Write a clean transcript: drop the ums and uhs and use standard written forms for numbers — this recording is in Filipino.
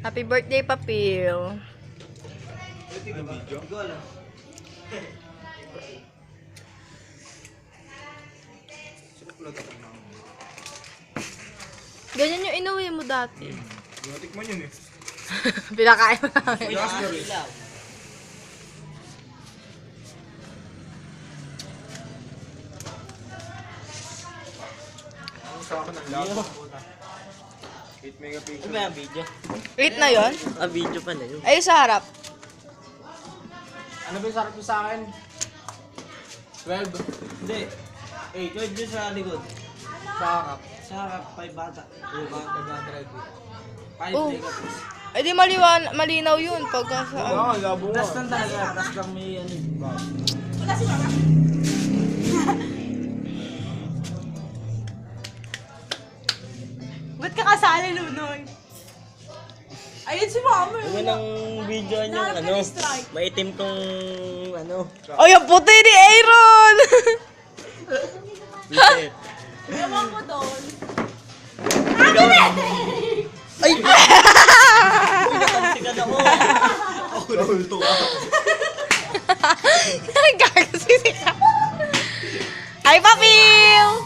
Happy birthday, Papil. Ganyan yung inuwi mo dati. Tikman yun eh. Pinakain mo namin. Ang sa akin ang lahat. 8 megapixel. Ano ba yung video? 8 na yon. Video pala yun. Ay, sa harap. Ano ba yung sarap mo sa akin? 12. Hindi. 12 yun sa likod. Sa harap. Sa harap, 5 bata. Diba? 500. 5 Oh. megapixels. Eh di malinaw yun pagka sa... Oo, labo nga. Plus lang talaga. Plus lang may ano. Ba't ka kasali, Lunoy? Ayun si Mama. Yung ng video yung Nahanap ka ano. ni Strike. Maitim tong ano. Ay, ang puti ni Aaron! Bisit. Ewan ko doon. Ay! Natansikan ako. Gagasisi ka. Hi, Papil!